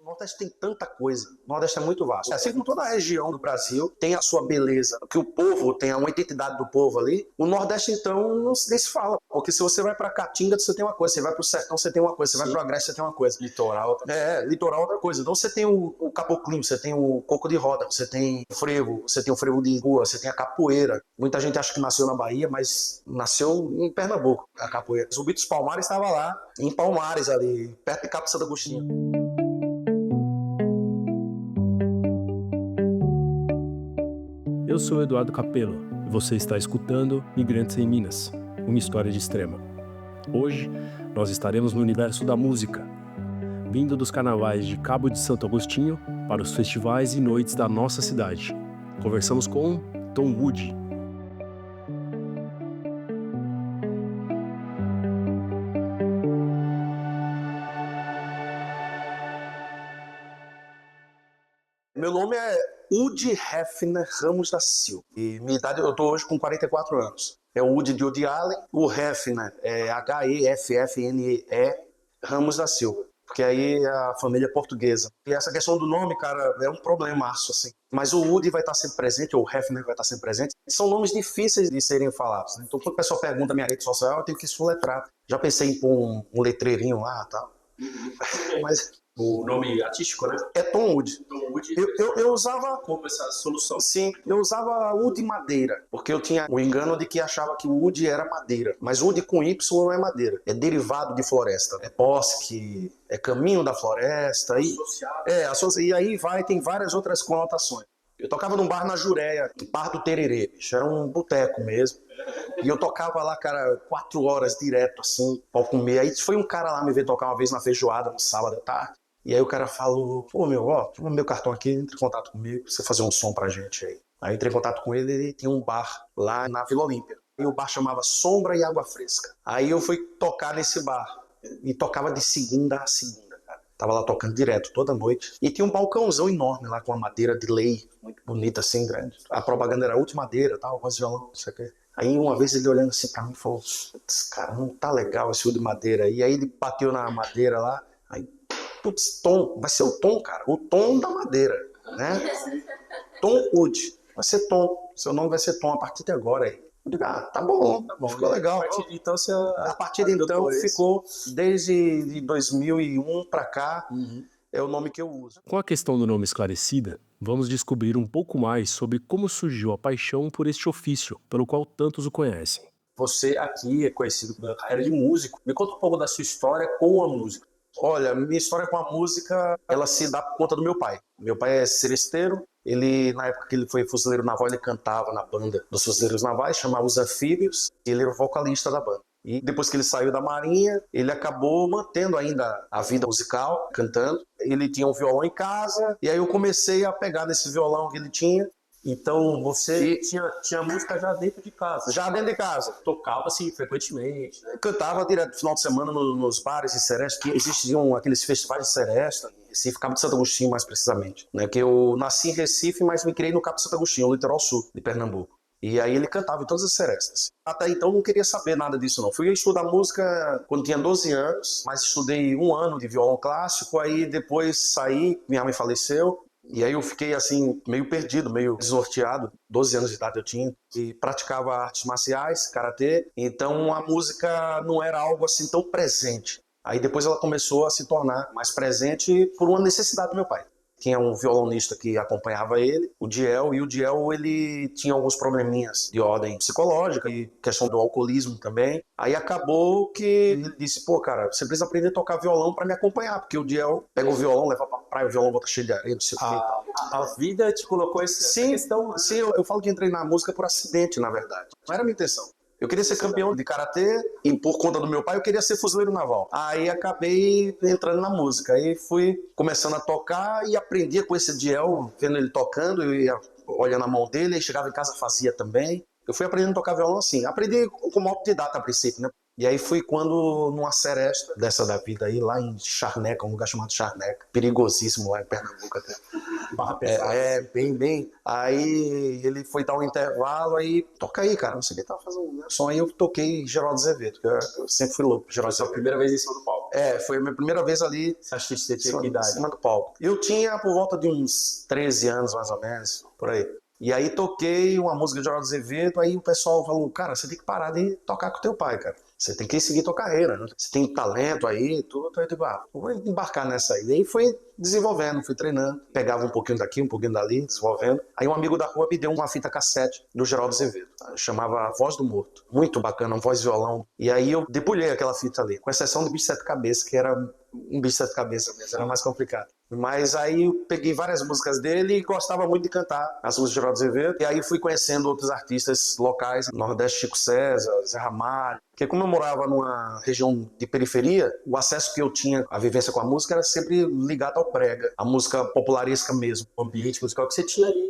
Nordeste tem tanta coisa. O Nordeste é muito vasto. Assim como toda a região do Brasil tem a sua beleza, que o povo tem uma identidade do povo ali. O Nordeste, então, não se fala. Porque se você vai pra Caatinga, você tem uma coisa. Você vai pro Sertão, você tem uma coisa. Você vai pro Agreste, você tem uma coisa. Litoral. Litoral é outra coisa. Então você tem o caboclinho, você tem o coco de roda, você tem o frevo, você tem o frevo de rua, você tem a capoeira. Muita gente acha que nasceu na Bahia, mas nasceu em Pernambuco, a capoeira. O Zumbi dos Palmares estava lá, em Palmares ali, perto de Cabo Santo Agostinho. Eu sou Eduardo Capello e você está escutando Migrantes em Minas, uma história de extrema. Hoje, nós estaremos no universo da música, vindo dos carnavais de Cabo de Santo Agostinho para os festivais e noites da nossa cidade. Conversamos com Tom Wood. Meu nome é Woody Hefner Ramos da Silva. E minha idade, eu estou hoje com 44 anos. É o Woody de Woody Allen, o Hefner é H-E-F-F-N-E Ramos da Silva. Porque aí a família é portuguesa. E essa questão do nome, cara, é um problemaço, assim. Mas o Woody vai estar sempre presente, ou o Hefner vai estar sempre presente. São nomes difíceis de serem falados, né? Então, quando o pessoal pergunta na minha rede social, eu tenho que soletrar. Já pensei em pôr um letreirinho lá e tal. Mas O nome artístico, né? é Tom Woody. Tom Woody. Eu usava... Como essa solução? Sim, eu usava Woody madeira, porque eu tinha o engano de que achava que o Woody era madeira. Mas Woody com Y não é madeira, é derivado de floresta. É bosque, é caminho da floresta. E aí tem várias outras conotações. Eu tocava num bar na Jureia, Bar do Tererê, era um boteco mesmo. E eu tocava lá, cara, 4 horas direto, assim, pra comer. Aí foi um cara lá me ver tocar uma vez na feijoada, no sábado à tarde. E aí o cara falou, pô, toma meu cartão aqui, entre em contato comigo, pra você fazer um som pra gente aí. Aí eu entrei em contato com ele, ele tinha um bar lá na Vila Olímpia. E o bar chamava Sombra e Água Fresca. Aí eu fui tocar nesse bar. E tocava de segunda a segunda, cara. Tava lá tocando direto, toda noite. E tinha um balcãozão enorme lá, com uma madeira de lei, muito bonita assim, grande. A propaganda era última madeira, tal, voz de violão, não sei o quê. Aí uma vez ele olhando assim pra mim, falou, cara, não tá legal esse de madeira aí. Aí ele bateu na madeira lá, aí putz, Tom, vai ser o Tom, cara, o Tom da madeira, né? Tom Wood, vai ser Tom, seu nome vai ser Tom a partir de agora aí. Eu digo, tá bom, ficou legal. A partir de então ficou, desde 2001 pra cá, é o nome que eu uso. Com a questão do nome esclarecida, vamos descobrir um pouco mais sobre como surgiu a paixão por este ofício, pelo qual tantos o conhecem. Você aqui é conhecido pela carreira de músico. Me conta um pouco da sua história com a música. Olha, minha história com a música, ela se dá por conta do meu pai. Meu pai é seresteiro, ele, na época que ele foi fuzileiro naval, ele cantava na banda dos fuzileiros navais, chamava os Anfíbios, e ele era o vocalista da banda. E depois que ele saiu da Marinha, ele acabou mantendo ainda a vida musical, cantando. Ele tinha um violão em casa, e aí eu comecei a pegar nesse violão que ele tinha. Então você tinha música já dentro de casa? Já dentro de casa. Tocava assim frequentemente? Cantava direto no final de semana nos bares de seresta, que existiam aqueles festivais de seresta, em Recife, Cabo de Santo Agostinho mais precisamente. Né? Que eu nasci em Recife, mas me criei no Cabo de Santo Agostinho, no litoral sul de Pernambuco. E aí ele cantava em todas as serestas. Até então não queria saber nada disso não. Fui estudar música quando tinha 12 anos, mas estudei 1 ano de violão clássico, aí depois saí, minha mãe faleceu, e aí eu fiquei assim, meio perdido, meio desnorteado. 12 anos de idade eu tinha, e praticava artes marciais, karatê, então a música não era algo assim tão presente. Aí depois ela começou a se tornar mais presente por uma necessidade do meu pai. Tinha um violonista que acompanhava ele, o Diel, e o Diel ele tinha alguns probleminhas de ordem psicológica e questão do alcoolismo também. Aí acabou que ele disse, pô, cara, você precisa aprender a tocar violão pra me acompanhar, porque o Diel pega o violão, leva pra praia, o violão volta cheio de areia, não sei o que e tal. A vida te colocou essa questão? Sim, eu falo que entrei na música por acidente, na verdade. Não era a minha intenção. Eu queria ser campeão de karatê e por conta do meu pai eu queria ser fuzileiro naval. Aí acabei entrando na música. Aí fui começando a tocar e aprendia com esse Diel, vendo ele tocando, eu ia olhando a mão dele, aí chegava em casa fazia também. Eu fui aprendendo a tocar violão assim. Aprendi como autodidata a princípio, né? E aí fui quando, numa seresta dessa da vida aí, lá em Charneca, um lugar chamado Charneca, perigosíssimo lá em Pernambuco até. Barra pesada. Bem. Aí ele foi dar um intervalo, aí toca aí, cara, não sei o que, tava fazendo som, aí eu toquei Geraldo Azevedo, que eu sempre fui louco. Geraldo, foi a primeira vez em cima do palco. Foi a minha primeira vez ali. Você acha que você tinha que Em idade? cima do palco. Eu tinha por volta de uns 13 anos, mais ou menos, por aí. E aí toquei uma música de Geraldo Azevedo, aí o pessoal falou, cara, você tem que parar de tocar com teu pai, cara. Você tem que seguir tua carreira, né? Você tem talento aí, tudo. Aí eu digo, vou embarcar nessa aí. E aí fui desenvolvendo, fui treinando. Pegava um pouquinho daqui, um pouquinho dali, desenvolvendo. Aí um amigo da rua me deu uma fita cassete do Geraldo Azevedo. Chamava Voz do Morto. Muito bacana, um voz e violão. E aí eu debulhei aquela fita ali, com exceção do Bicho de Sete Cabeças, que era um bicho de sete cabeças mesmo, era mais complicado. Mas aí eu peguei várias músicas dele e gostava muito de cantar as músicas de Geraldo Azevedo. E aí fui conhecendo outros artistas locais, Nordeste, Chico César, Zé Ramalho. Porque como eu morava numa região de periferia, o acesso que eu tinha à vivência com a música era sempre ligado ao brega, a música popularesca mesmo. O ambiente musical que você tinha ali.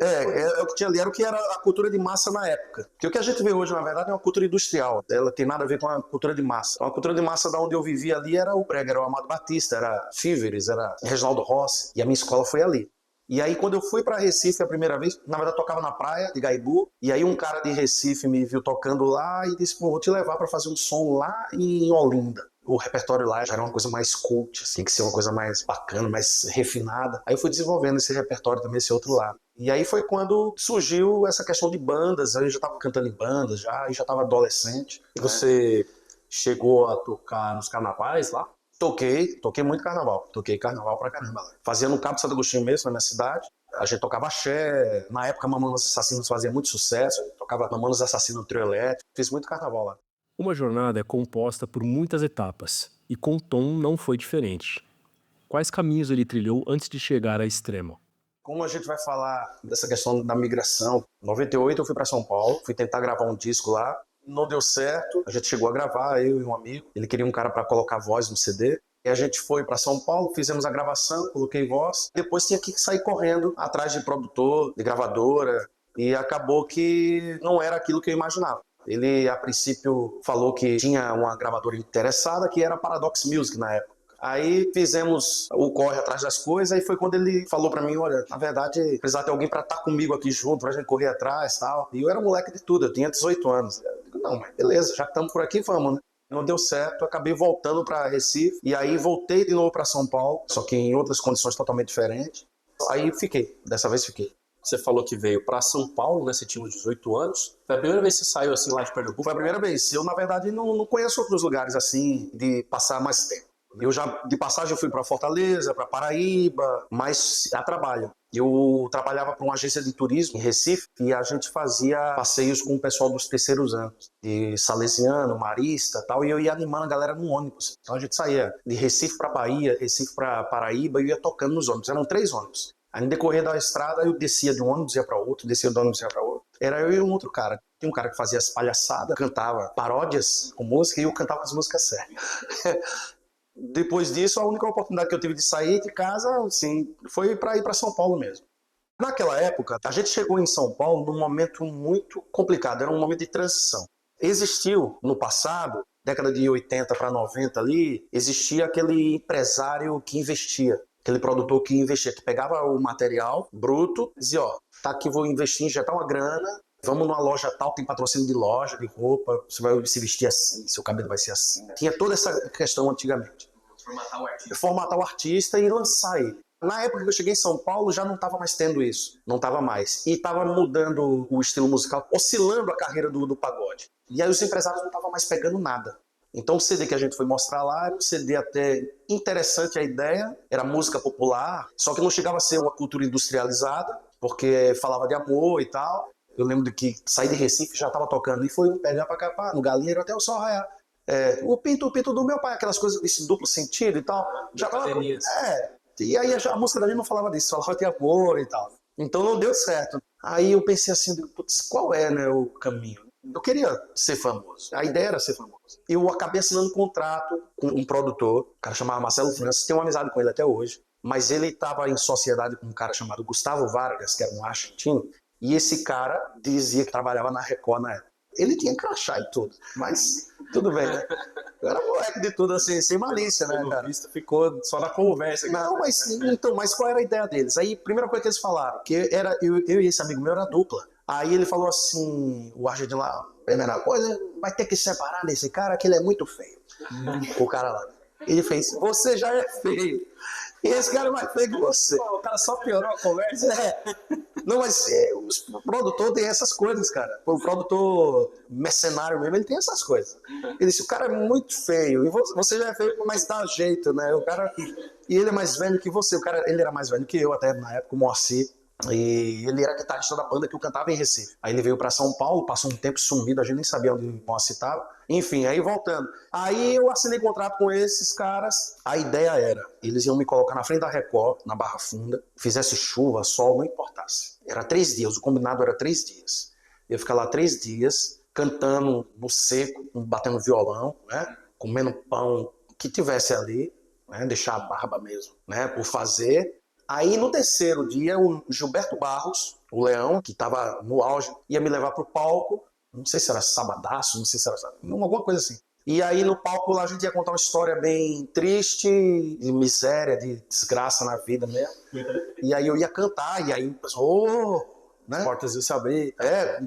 O que tinha ali era o que era a cultura de massa na época. Porque o que a gente vê hoje, na verdade, é uma cultura industrial. Ela tem nada a ver com a cultura de massa. Então, a cultura de massa da onde eu vivia ali era o brega, era o Amado Batista, era Fíveres, era Reginaldo Rossi. E a minha escola foi ali. E aí, quando eu fui para Recife a primeira vez, na verdade, eu tocava na praia de Gaibu, e aí um cara de Recife me viu tocando lá e disse, pô, vou te levar para fazer um som lá em Olinda. O repertório lá já era uma coisa mais cult, assim, tem que ser uma coisa mais bacana, mais refinada. Aí eu fui desenvolvendo esse repertório também, esse outro lado. E aí foi quando surgiu essa questão de bandas, aí eu já estava cantando em bandas, já estava adolescente. E você chegou a tocar nos carnavais lá? Toquei muito carnaval. Toquei carnaval pra caramba. Fazia no Cabo de Santo Agostinho mesmo, na minha cidade. A gente tocava axé. Na época, Mamonas Assassinos fazia muito sucesso. Tocava Mamonas Assassinos no trio elétrico. Fiz muito carnaval lá. Uma jornada é composta por muitas etapas, e com Tom não foi diferente. Quais caminhos ele trilhou antes de chegar a Extremo? Como a gente vai falar dessa questão da migração, em 98 eu fui pra São Paulo, fui tentar gravar um disco lá. Não deu certo, a gente chegou a gravar, eu e um amigo. Ele queria um cara para colocar voz no CD. E a gente foi para São Paulo, fizemos a gravação, coloquei voz. Depois tinha que sair correndo atrás de produtor, de gravadora. E acabou que não era aquilo que eu imaginava. Ele, a princípio, falou que tinha uma gravadora interessada, que era a Paradox Music na época. Aí fizemos o corre atrás das coisas, aí foi quando ele falou pra mim, olha, na verdade, precisava ter alguém pra estar comigo aqui junto, pra gente correr atrás e tal. E eu era moleque de tudo, eu tinha 18 anos. Eu digo, não, mas beleza, já que estamos por aqui, vamos, né? Não deu certo, eu acabei voltando pra Recife, e aí voltei de novo pra São Paulo, só que em outras condições totalmente diferentes. Aí fiquei, dessa vez fiquei. Você falou que veio pra São Paulo, né? Você tinha uns 18 anos. Foi a primeira vez que você saiu assim lá de Pernambuco? Foi a primeira vez. Eu, na verdade, não conheço outros lugares assim, de passar mais tempo. Eu já, de passagem, eu fui para Fortaleza, para Paraíba, mas a trabalho. Eu trabalhava para uma agência de turismo em Recife e a gente fazia passeios com o pessoal dos terceiros anos, de Salesiano, Marista e tal, e eu ia animando a galera no ônibus. Então a gente saía de Recife para Bahia, Recife para Paraíba e ia tocando nos ônibus. Eram 3 ônibus. Aí no decorrer da estrada eu descia de um ônibus e ia para outro, descia de um ônibus e ia para outro. Era eu e um outro cara. Tinha um cara que fazia as palhaçadas, cantava paródias com música e eu cantava as músicas sérias. Depois disso, a única oportunidade que eu tive de sair de casa, assim, foi para ir para São Paulo mesmo. Naquela época, a gente chegou em São Paulo num momento muito complicado, era um momento de transição. Existiu, no passado, década de 80 para 90 ali, existia aquele empresário que investia, aquele produtor que investia, que pegava o material bruto, dizia, ó, tá aqui, vou investir, injetar uma grana, vamos numa loja tal, tem patrocínio de loja, de roupa, você vai se vestir assim, seu cabelo vai ser assim. Tinha toda essa questão antigamente. Formatar o artista e lançar ele. Na época que eu cheguei em São Paulo, já não estava mais tendo isso. Não estava mais. E estava mudando o estilo musical, oscilando a carreira do pagode. E aí os empresários não estavam mais pegando nada. Então o CD que a gente foi mostrar lá era um CD até interessante a ideia, era música popular, só que não chegava a ser uma cultura industrializada, porque falava de amor e tal. Eu lembro de que saí de Recife já estava tocando e foi pegar para cá, no Galinheiro até o sol raiar. O pinto do meu pai, aquelas coisas desse duplo sentido e tal. Já tava, e aí a música da gente não falava disso, falava de amor e tal. Então não deu certo. Aí eu pensei assim, putz, qual é, né, o caminho? Eu queria ser famoso, a ideia era ser famoso. Eu acabei assinando um contrato com um produtor, o cara chamava Marcelo França, tenho uma amizade com ele até hoje, mas ele estava em sociedade com um cara chamado Gustavo Vargas, que era um argentino, e esse cara dizia que trabalhava na Record na época. Ele tinha crachá e tudo, mas tudo bem, né? Eu era moleque de tudo assim, sem malícia, né, Pelo cara? visto, ficou só na conversa. Não, mas qual era a ideia deles? Aí, primeira coisa que eles falaram, que era eu e esse amigo meu era dupla. Aí ele falou assim, o argentino lá, primeira coisa, vai ter que separar desse cara que ele é muito feio. O cara lá. Ele fez, você já é feio. E esse cara é mais feio que você. Pô, o cara só piorou a conversa. É. Não, mas o produtor tem essas coisas, cara. O produtor mercenário mesmo, ele tem essas coisas. Ele disse, o cara é muito feio. E você já é feio, mas dá jeito, né? O cara... E ele é mais velho que você. Ele era mais velho que eu, até na época, o Moacir. E ele era guitarrista da banda que eu cantava em Recife. Aí ele veio pra São Paulo, passou um tempo sumido, a gente nem sabia onde o Moacir estava. Enfim, aí voltando. Aí eu assinei contrato com esses caras. A ideia era, eles iam me colocar na frente da Record, na Barra Funda, fizesse chuva, sol, não importasse. Era 3 dias, o combinado era 3 dias. Eu ia ficar lá 3 dias, cantando no seco, batendo violão, né? Comendo pão que tivesse ali, né? Deixar a barba mesmo, né? Por fazer. Aí no terceiro dia, o Gilberto Barros, o Leão, que estava no auge, ia me levar pro palco. Não sei se era Sabadaço, não sei se era alguma coisa assim. E aí no palco lá a gente ia contar uma história bem triste, de miséria, de desgraça na vida mesmo. E aí eu ia cantar, e aí o pessoal, né? Portas iam se abrir.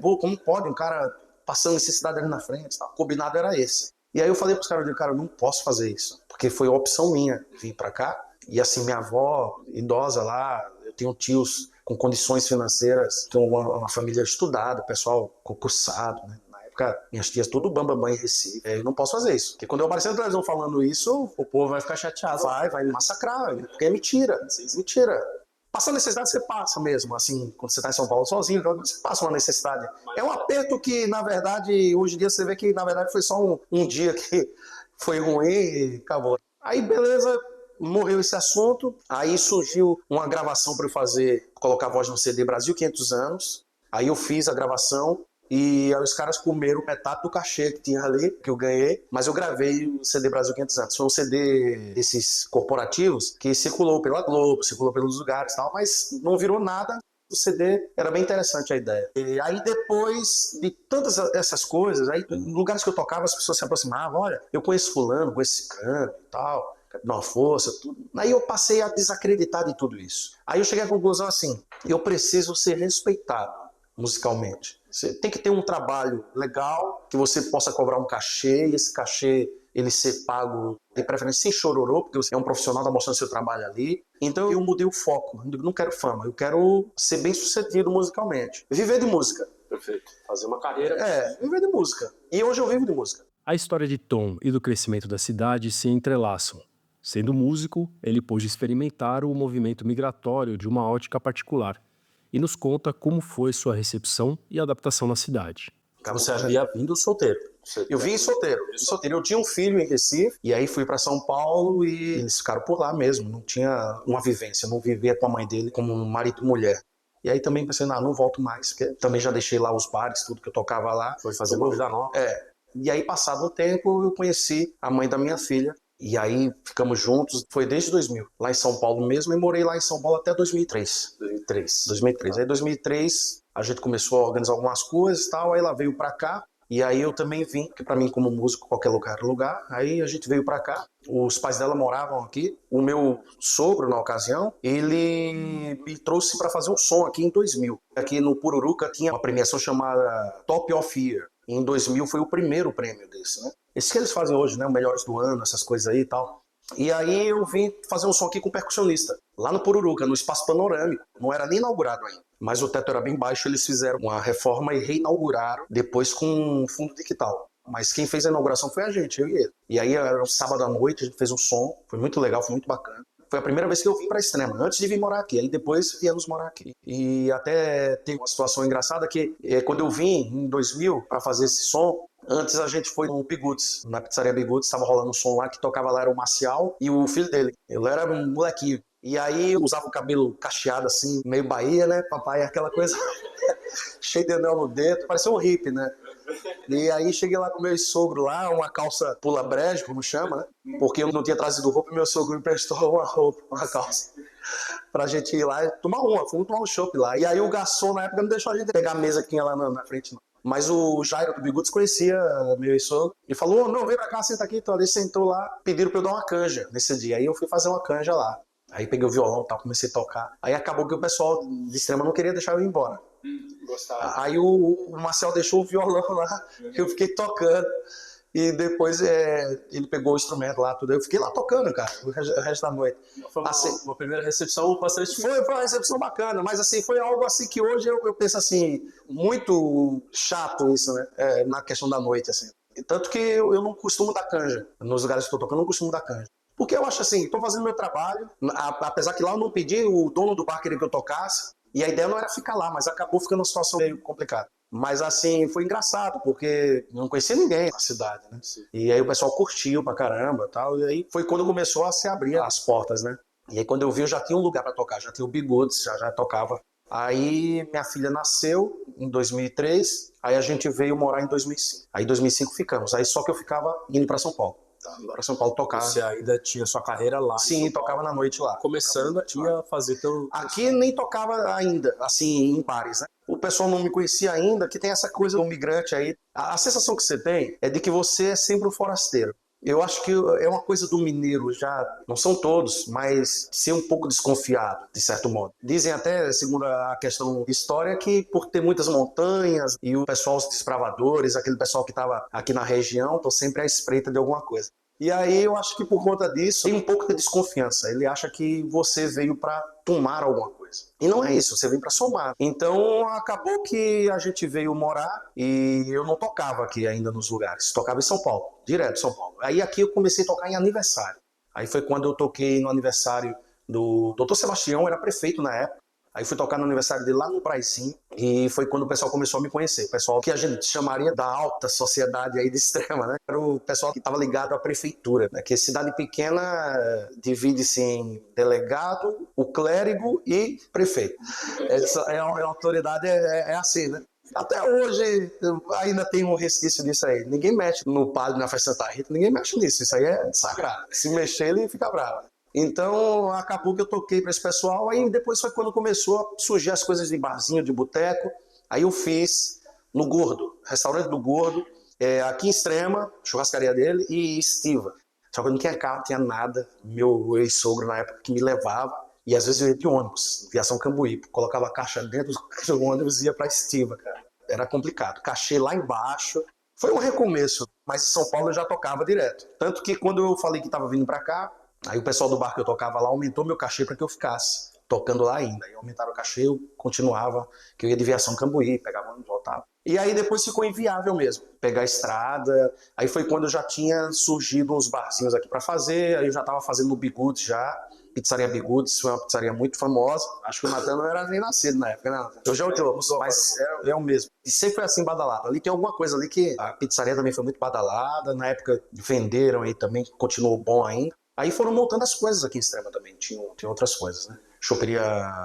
Pô, como pode um cara passando necessidade ali na frente? Tal. O combinado era esse. E aí eu falei pros caras, eu não posso fazer isso, porque foi a opção minha vir pra cá. E assim, minha avó, idosa lá, eu tenho tios com condições financeiras, tenho uma família estudada, pessoal concursado, né? Na época, minhas tias tudo bambambam em Recife. Eu não posso fazer isso. Porque quando eu aparecer na televisão falando isso, O povo vai ficar chateado. vai me massacrar, porque é mentira. Mentira. Passar necessidade, você passa mesmo, assim, quando você está em São Paulo sozinho, você passa uma necessidade. É um aperto que, na verdade, hoje em dia você vê que, na verdade, foi só um dia que foi ruim e acabou. Aí, beleza, morreu esse assunto, aí surgiu uma gravação para eu fazer, colocar a voz no CD Brasil 500 anos, aí eu fiz a gravação e aí os caras comeram metade do cachê que tinha ali, que eu ganhei, mas eu gravei o CD Brasil 500 anos. Foi um CD desses corporativos que circulou pela Globo, circulou pelos lugares e tal, mas não virou nada. O CD era bem interessante a ideia. E aí depois de tantas essas coisas, aí em lugares que eu tocava as pessoas se aproximavam, olha, eu conheço fulano, conheço ciclano e tal, dar uma força, tudo. Aí eu passei a desacreditar de tudo isso. Aí eu cheguei à conclusão assim, eu preciso ser respeitado musicalmente. Você tem que ter um trabalho legal, que você possa cobrar um cachê, e esse cachê ele ser pago, de preferência sem chororô, porque você é um profissional, tá mostrando seu trabalho ali. Então eu mudei o foco, eu não quero fama, eu quero ser bem sucedido musicalmente. Viver de música. Perfeito. Fazer uma carreira. Viver de música. E hoje eu vivo de música. A história de Tom e do crescimento da cidade se entrelaçam. Sendo músico, ele pôde experimentar o movimento migratório de uma ótica particular e nos conta como foi sua recepção e adaptação na cidade. Você havia vindo solteiro. Eu vim solteiro. Eu tinha um filho em Recife, e aí fui para São Paulo e eles ficaram por lá mesmo. Não tinha uma vivência, não vivia com a mãe dele como marido e mulher. E aí também pensei, não volto mais, porque também já deixei lá os bares, tudo que eu tocava lá. Foi fazer uma vida nova. E aí, passado um tempo, eu conheci a mãe da minha filha. E aí ficamos juntos, foi desde 2000, lá em São Paulo mesmo, e morei lá em São Paulo até 2003. 2003. Aí em 2003 a gente começou a organizar algumas coisas e tal, aí ela veio pra cá, e aí eu também vim, porque pra mim como músico qualquer lugar é lugar, aí a gente veio pra cá, os pais dela moravam aqui, o meu sogro na ocasião, ele me trouxe pra fazer um som aqui em 2000. Aqui no Pururuca tinha uma premiação chamada Top of Year. Em 2000 foi o primeiro prêmio desse, né? Esse que eles fazem hoje, né? O Melhores do Ano, essas coisas aí e tal. E aí eu vim fazer um som aqui com percussionista, lá no Pururuca, no Espaço Panorâmico. Não era nem inaugurado ainda, mas o teto era bem baixo, eles fizeram uma reforma e reinauguraram, depois com um fundo de quintal. Mas quem fez a inauguração foi a gente, eu e ele. E aí era um sábado à noite, a gente fez um som, foi muito legal, foi muito bacana. Foi a primeira vez que eu vim para Extrema, antes de vir morar aqui. Aí depois viemos morar aqui. E até tem uma situação engraçada que quando eu vim em 2000 para fazer esse som, antes a gente foi no Biguts, na pizzaria Biguts, estava rolando um som lá que tocava lá, era o Marcial e o filho dele. Ele era um molequinho. E aí eu usava o cabelo cacheado assim, meio Bahia, né? Papai, aquela coisa cheio de anel no dedo, parecia um hippie, né? E aí cheguei lá com o meu sogro lá, uma calça pula brejo, como chama, né? Porque eu não tinha trazido roupa e meu sogro me emprestou uma roupa, uma calça. Pra gente ir lá e fomos tomar um chopp lá. E aí o garçom na época não deixou a gente pegar a mesa que tinha lá na frente, não. Mas o Jairo do Bigudes conhecia meu ex-sogro e falou: não, vem pra cá, senta aqui. Então ele sentou lá, pediram pra eu dar uma canja nesse dia. Aí eu fui fazer uma canja lá. Aí peguei o violão e tal, comecei a tocar. Aí acabou que o pessoal de Extrema não queria deixar eu ir embora. Gostava. Aí o Marcel deixou o violão lá, eu fiquei tocando. E depois ele pegou o instrumento lá, tudo. Eu fiquei lá tocando, cara, o resto da noite. Foi uma primeira recepção bastante... Foi uma recepção bacana, mas assim, foi algo assim que hoje eu penso assim, muito chato isso, né? Na questão da noite, assim. Tanto que eu não costumo dar canja. Nos lugares que estou tocando, eu não costumo dar canja. Porque eu acho assim, estou fazendo meu trabalho, apesar que lá eu não pedi, o dono do bar queria que eu tocasse, e a ideia não era ficar lá, mas acabou ficando uma situação meio complicada. Mas assim, foi engraçado, porque eu não conhecia ninguém na cidade, né? E aí o pessoal curtiu pra caramba e tal. E aí foi quando começou a se abrir as portas, né? E aí quando eu vi, eu já tinha um lugar pra tocar, já tinha o Bigudes, já tocava. Aí minha filha nasceu em 2003, aí a gente veio morar em 2005. Aí em 2005 ficamos, aí só que eu ficava indo pra São Paulo. Pra São Paulo tocar. Você ainda tinha sua carreira lá? Sim, tocava na noite lá. Começando a fazer teu... Aqui nem tocava ainda, assim, em bares, né? O pessoal não me conhecia ainda, que tem essa coisa do migrante aí. A sensação que você tem é de que você é sempre um forasteiro. Eu acho que é uma coisa do mineiro, já não são todos, mas ser um pouco desconfiado, de certo modo. Dizem até, segundo a questão de história, que por ter muitas montanhas e o pessoal, os desbravadores, aquele pessoal que estava aqui na região, estão sempre à espreita de alguma coisa. E aí eu acho que por conta disso tem um pouco de desconfiança. Ele acha que você veio para tomar alguma coisa. E não é isso, você veio para somar. Então acabou que a gente veio morar e eu não tocava aqui ainda nos lugares. Tocava em São Paulo, direto em São Paulo. Aí aqui eu comecei a tocar em aniversário. Aí foi quando eu toquei no aniversário do Dr. Sebastião, era prefeito na época. Aí fui tocar no aniversário dele lá no Praicinho e foi quando o pessoal começou a me conhecer. O pessoal que a gente chamaria da alta sociedade aí de Extrema, né? Era o pessoal que estava ligado à prefeitura, né? Que cidade pequena divide-se em delegado, o clérigo e prefeito. Essa a autoridade é assim, né? Até hoje ainda tem um resquício disso aí. Ninguém mexe no padre na festa Santa Rita, ninguém mexe nisso. Isso aí é sagrado. Se mexer, ele fica bravo. Então acabou que eu toquei para esse pessoal, aí depois foi quando começou a surgir as coisas de barzinho, de boteco, aí eu fiz no Gordo, restaurante do Gordo, aqui em Extrema, churrascaria dele, e estiva. Só que eu não tinha carro, não tinha nada, meu ex-sogro na época que me levava, e às vezes eu ia de ônibus, viação Cambuí, colocava a caixa dentro do ônibus e ia para estiva, cara. Era complicado, cachê lá embaixo, foi um recomeço, mas em São Paulo eu já tocava direto. Tanto que quando eu falei que estava vindo para cá, aí o pessoal do bar que eu tocava lá aumentou meu cachê para que eu ficasse tocando lá ainda. Aí aumentaram o cachê, eu continuava, que eu ia de viação Cambuí, pegava ônibus, voltava. E aí depois ficou inviável mesmo, pegar a estrada. Aí foi quando eu já tinha surgido uns barzinhos aqui para fazer, aí eu já estava fazendo no Bigudes já, Pizzaria Bigudes, foi uma pizzaria muito famosa. Acho que o Natan não era nem nascido na época, né? Hoje é o Diogo, mas é o mesmo. E sempre foi assim badalado. Ali tem alguma coisa ali que a pizzaria também foi muito badalada, na época venderam aí também, continuou bom ainda. Aí foram montando as coisas aqui em Extrema também, tinha outras coisas, né? Choperia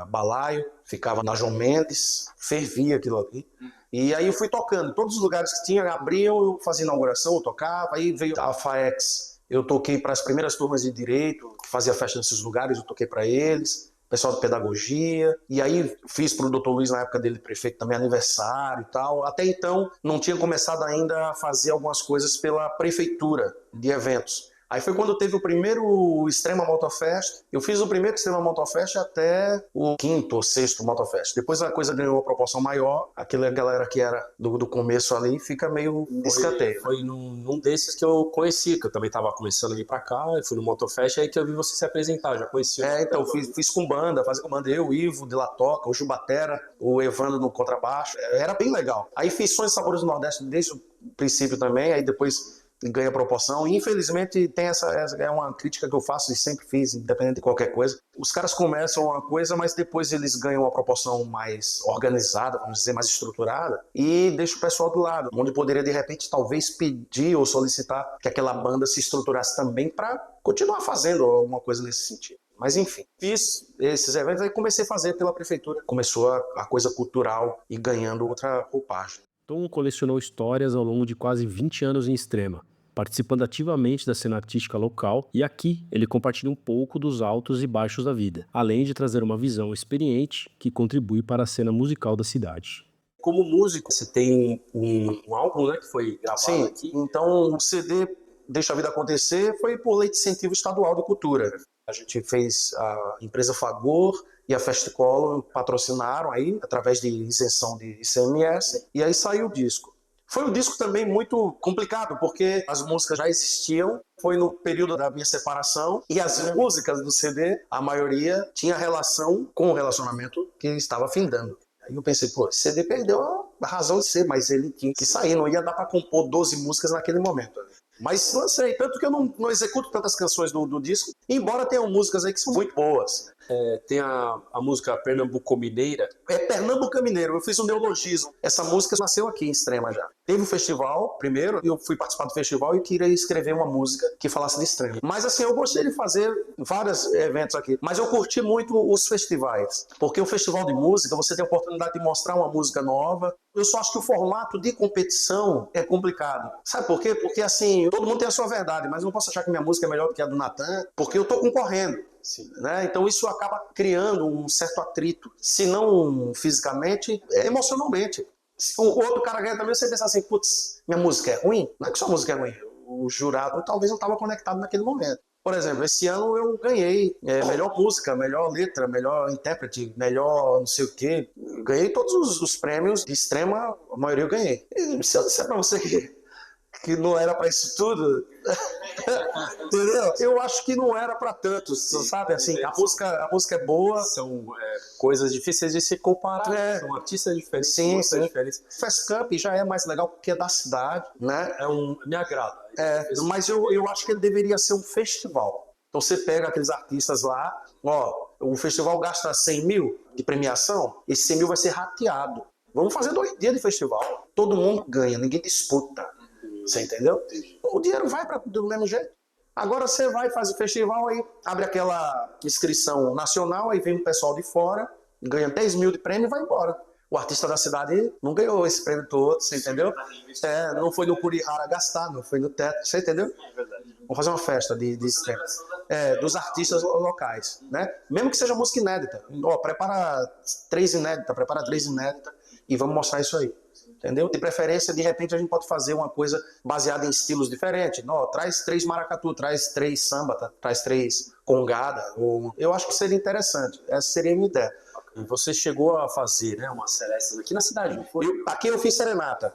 Balaio, ficava na João Mendes, fervia aquilo ali. E aí eu fui tocando, todos os lugares que tinha, abriam, eu fazia inauguração, eu tocava, aí veio a FAEX, eu toquei para as primeiras turmas de Direito, que fazia festa nesses lugares, eu toquei para eles, pessoal de Pedagogia, e aí fiz para o Dr. Luiz, na época dele prefeito, também aniversário e tal. Até então, não tinha começado ainda a fazer algumas coisas pela prefeitura de eventos. Aí foi quando teve o primeiro Extrema Motofest. Eu fiz o primeiro Extrema Motofest até o quinto ou sexto Motofest. Depois a coisa ganhou uma proporção maior. Aquela galera que era do começo ali fica meio de escanteio. Foi num desses que eu conheci, que eu também estava começando a vir pra cá. Eu fui no Motofest, aí que eu vi você se apresentar. Já conhecia. Então fiz com banda, fazia com banda. Eu, o Ivo de La Toca, o Jubatera, o Evandro no contrabaixo. Era bem legal. Aí fiz Sons e Sabores do Nordeste desde o princípio também. Aí depois ganha proporção. E infelizmente tem essa é uma crítica que eu faço e sempre fiz, independente de qualquer coisa. Os caras começam uma coisa, mas depois eles ganham uma proporção mais organizada, vamos dizer, mais estruturada, e deixa o pessoal do lado, onde poderia de repente talvez pedir ou solicitar que aquela banda se estruturasse também para continuar fazendo alguma coisa nesse sentido. Mas enfim, fiz esses eventos e comecei a fazer pela prefeitura. Começou a coisa cultural e ganhando outra roupagem. Tom colecionou histórias ao longo de quase 20 anos em Extrema, participando ativamente da cena artística local, e aqui ele compartilha um pouco dos altos e baixos da vida, além de trazer uma visão experiente que contribui para a cena musical da cidade. Como músico, você tem um álbum, né, que foi gravado Sim, aqui. então o CD Deixa a Vida Acontecer foi por lei de incentivo estadual de cultura. A gente fez a empresa Fagor e a Festicolor patrocinaram aí, através de isenção de ICMS, e aí saiu o disco. Foi um disco também muito complicado, porque as músicas já existiam, foi no período da minha separação, e as músicas do CD, a maioria, tinha relação com o relacionamento que estava findando. Aí eu pensei, pô, esse CD perdeu a razão de ser, mas ele tinha que sair, não ia dar para compor 12 músicas naquele momento. Mas lancei, tanto que eu não executo tantas canções do disco, embora tenham músicas aí que são muito boas. Tem a música Pernambuco Mineira. É Pernambuco Mineiro, eu fiz um neologismo. Essa música nasceu aqui em Extrema já. Teve um festival primeiro, eu fui participar do festival e queria escrever uma música que falasse de Extrema. Mas assim, eu gostei de fazer vários eventos aqui, mas eu curti muito os festivais, porque o festival de música, você tem a oportunidade de mostrar uma música nova. Eu só acho que o formato de competição é complicado. Sabe por quê? Porque assim, todo mundo tem a sua verdade, mas eu não posso achar que minha música é melhor do que a do Natan, porque eu tô concorrendo. Sim. Né? Então isso acaba criando um certo atrito, se não fisicamente, emocionalmente. O outro cara ganha também, você pensa assim, putz, minha música é ruim? Não é que sua música é ruim, o jurado talvez não estava conectado naquele momento. Por exemplo, esse ano eu ganhei melhor música, melhor letra, melhor intérprete, melhor não sei o quê. Ganhei todos os prêmios de Extrema, a maioria eu ganhei. E se eu disser pra você que não era para isso tudo, entendeu? Eu acho que não era para tanto, sabe? Assim, a música é boa. São coisas difíceis de se comparar, são artistas diferentes, sim. diferentes. Fast Cup já é mais legal porque é da cidade, né? Me agrada. Mas eu acho que ele deveria ser um festival. Então você pega aqueles artistas lá, o festival gasta 100 mil de premiação, esse 100 mil vai ser rateado. Vamos fazer 2 dias de festival. Todo mundo ganha, ninguém disputa. Você entendeu? O dinheiro vai do mesmo jeito. Agora você vai fazer festival, aí abre aquela inscrição nacional, aí vem o pessoal de fora, ganha 10 mil de prêmio e vai embora. O artista da cidade não ganhou esse prêmio todo, você entendeu? Não foi no Curihara gastar, não foi no teto, você entendeu? Vamos fazer uma festa de dos artistas locais, né? Mesmo que seja música inédita. Prepara 3 inéditas e vamos mostrar isso aí. Entendeu? De preferência, de repente, a gente pode fazer uma coisa baseada em estilos diferentes. Traz 3 maracatu, traz 3 samba, traz 3 congada. Eu acho que seria interessante. Essa seria a minha ideia. E você chegou a fazer, né, umas serestas aqui na cidade, não foi? Aqui eu fiz serenata.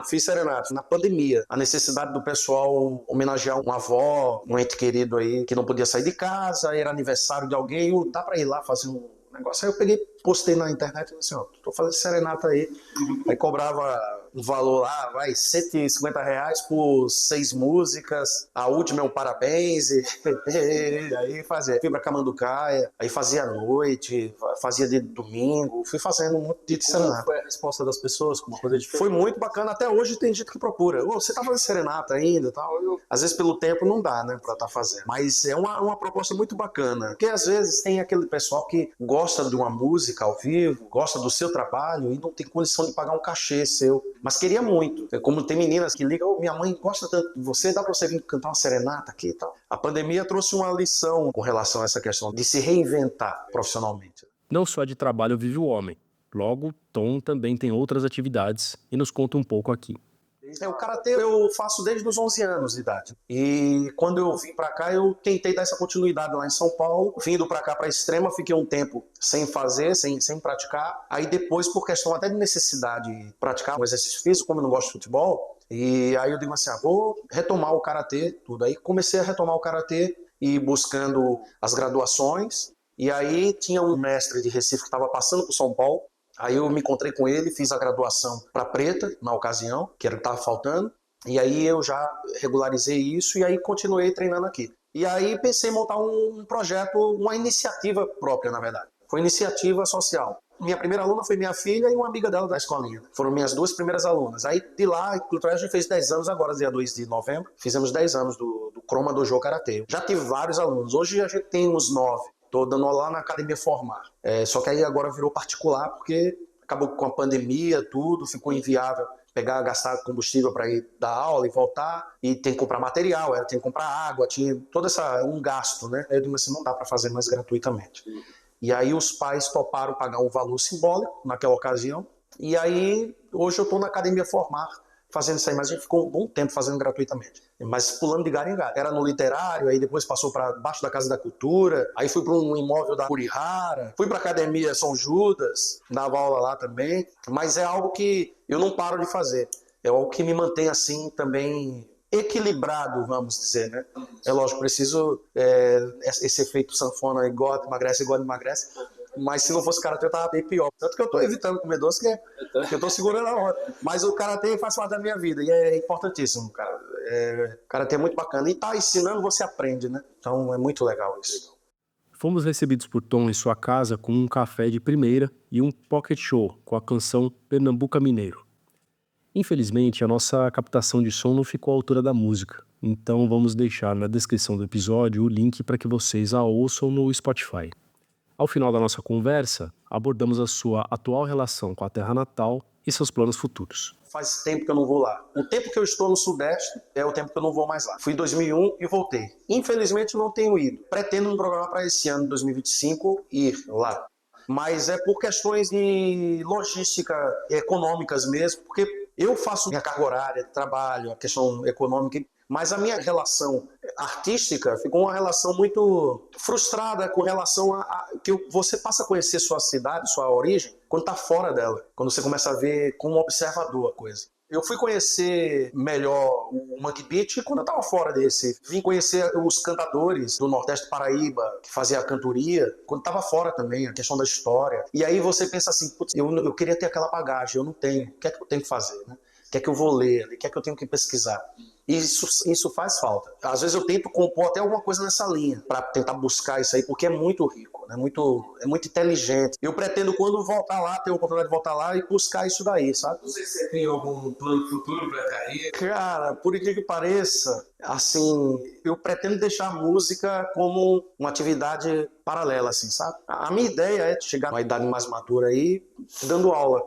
Fiz serenata. Na pandemia, a necessidade do pessoal homenagear uma avó, um ente querido aí, que não podia sair de casa, era aniversário de alguém, dá pra ir lá fazer um negócio. Aí eu peguei, postei na internet e disse assim, tô fazendo serenata aí. Aí cobrava um valor lá, R$150 por 6 músicas. A última é um parabéns. E aí fazia Fibra Camanducaia, aí fazia à noite, fazia de domingo. Fui fazendo um monte de serenata. Foi a resposta das pessoas com uma coisa diferente? Foi muito bacana. Até hoje tem gente que procura. Você tá fazendo serenata ainda? Tal. Às vezes pelo tempo não dá, né, pra tá fazendo. Mas é uma proposta muito bacana. Porque às vezes tem aquele pessoal que gosta de uma música ao vivo, gosta do seu trabalho e não tem condição de pagar um cachê seu, mas queria muito. Como tem meninas que ligam, minha mãe gosta tanto de você, dá pra você vir cantar uma serenata aqui e tal. A pandemia trouxe uma lição com relação a essa questão de se reinventar profissionalmente. Não só de trabalho vive o homem. Logo, Tom também tem outras atividades e nos conta um pouco aqui. O karatê eu faço desde os 11 anos de idade. E quando eu vim pra cá, eu tentei dar essa continuidade lá em São Paulo. Vindo pra cá, pra Extrema, fiquei um tempo sem fazer, sem praticar. Aí depois, por questão até de necessidade de praticar um exercício físico, como eu não gosto de futebol, e aí eu digo assim, vou retomar o karatê, tudo. Aí comecei a retomar o karatê e buscando as graduações. E aí tinha um mestre de Recife que estava passando por São Paulo. Aí eu me encontrei com ele, fiz a graduação para preta, na ocasião, que era o que estava faltando. E aí eu já regularizei isso e aí continuei treinando aqui. E aí pensei em montar um projeto, uma iniciativa própria, na verdade. Foi iniciativa social. Minha primeira aluna foi minha filha e uma amiga dela da escolinha. Foram minhas 2 primeiras alunas. Aí de lá, inclusive, a gente fez 10 anos agora, dia 2 de novembro. Fizemos 10 anos do Chroma Dojo Karatê. Já tive vários alunos. Hoje a gente tem uns 9. Tô dando aula lá na Academia Formar. Só que aí agora virou particular porque acabou com a pandemia, tudo, ficou inviável gastar combustível para ir dar aula e voltar, e tem que comprar material, tem que comprar água, tinha todo um gasto, né? Aí eu disse assim, não dá para fazer mais gratuitamente. E aí os pais toparam pagar um valor simbólico naquela ocasião, E aí, hoje eu estou na academia formar, fazendo isso aí, mas a gente ficou um bom tempo fazendo gratuitamente. Mas pulando de galho em galho. Era no literário, aí depois passou para baixo da Casa da Cultura, aí fui para um imóvel da Curihara, fui para a academia São Judas, dava aula lá também. Mas é algo que eu não paro de fazer. É algo que me mantém assim também equilibrado, vamos dizer, né? É lógico, preciso esse efeito sanfona, engorda, emagrece, mas se não fosse karatê eu tava bem pior. Tanto que eu tô evitando comer doce, que eu tô segurando a onda. Mas o karatê faz parte da minha vida e é importantíssimo, cara. Karatê é muito bacana. E tá ensinando, você aprende, né? Então é muito legal isso. Fomos recebidos por Tom em sua casa com um café de primeira e um pocket show com a canção Pernambuca Mineiro. Infelizmente, a nossa captação de som não ficou à altura da música, então vamos deixar na descrição do episódio o link para que vocês a ouçam no Spotify. Ao final da nossa conversa, abordamos a sua atual relação com a terra natal e seus planos futuros. Faz tempo que eu não vou lá. O tempo que eu estou no Sudeste é o tempo que eu não vou mais lá. Fui em 2001 e voltei. Infelizmente não tenho ido. Pretendo me programar para esse ano, 2025, ir lá. Mas é por questões de logística econômicas mesmo, porque eu faço minha carga horária de trabalho, a questão econômica, mas a minha relação artística ficou uma relação muito frustrada com relação a que você passa a conhecer sua cidade, sua origem, quando está fora dela, quando você começa a ver como observador a coisa. Eu fui conhecer melhor o Mangue Beat quando eu estava fora desse. Vim conhecer os cantadores do Nordeste do Paraíba, que fazia a cantoria, quando estava fora também, a questão da história. E aí você pensa assim, putz, eu queria ter aquela bagagem, eu não tenho. O que é que eu tenho que fazer, né? O que é que eu vou ler? O que é que eu tenho que pesquisar? Isso faz falta. Às vezes eu tento compor até alguma coisa nessa linha, para tentar buscar isso aí, porque é muito rico, né? É muito inteligente. Eu pretendo, quando voltar lá, ter a oportunidade de voltar lá e buscar isso daí, sabe? Não sei se você tem algum plano futuro para a carreira. Cara, por incrível que pareça, assim, eu pretendo deixar a música como uma atividade paralela, assim, sabe? A minha ideia é chegar numa idade mais madura aí, dando aula.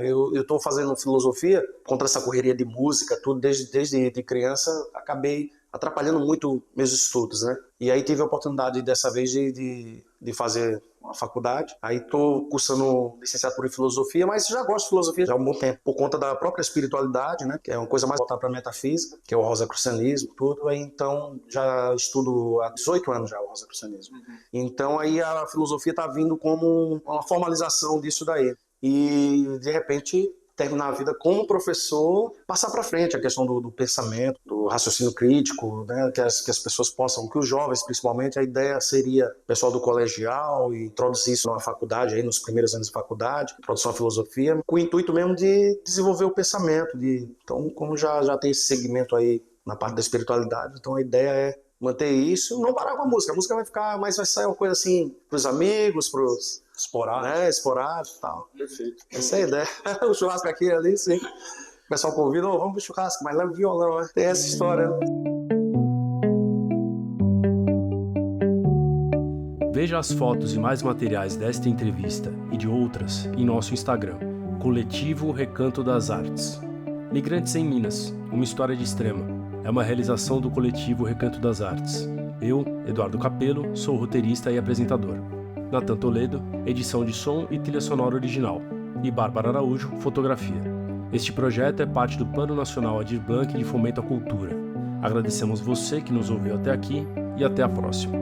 Eu estou fazendo filosofia contra essa correria de música, tudo desde criança, acabei atrapalhando muito meus estudos, né? E aí tive a oportunidade dessa vez de fazer uma faculdade. Aí estou cursando licenciatura em filosofia, mas já gosto de filosofia já há um bom tempo, por conta da própria espiritualidade, né? Que é uma coisa mais voltada para a metafísica, que é o rosacrucianismo, tudo. Aí, então já estudo há 18 anos já o rosacrucianismo. Então aí a filosofia está vindo como uma formalização disso daí. E, de repente, terminar a vida como professor, passar para frente a questão do pensamento, do raciocínio crítico, né? Que as pessoas possam, que os jovens, principalmente, a ideia seria o pessoal do colegial e introduzir isso na faculdade, aí nos primeiros anos de faculdade, introdução à filosofia, com o intuito mesmo de desenvolver o pensamento. Então, como já tem esse segmento aí na parte da espiritualidade, então a ideia é manter isso, não parar com a música vai ficar, mas vai sair uma coisa assim, pros amigos, pros esporádico e tal. Perfeito. Essa é a ideia. O churrasco aqui ali, sim. O pessoal convida, vamos pro churrasco, mas leva violão, né? Tem essa história. Veja as fotos e mais materiais desta entrevista e de outras em nosso Instagram, Coletivo Recanto das Artes. Migrantes em Minas, uma história de Extrema. É uma realização do Coletivo Recanto das Artes. Eu, Eduardo Capello, sou roteirista e apresentador. Natan Toledo, edição de som e trilha sonora original. E Bárbara Araújo, fotografia. Este projeto é parte do Plano Nacional Aldir Blanc de Fomento à Cultura. Agradecemos você que nos ouviu até aqui e até a próxima.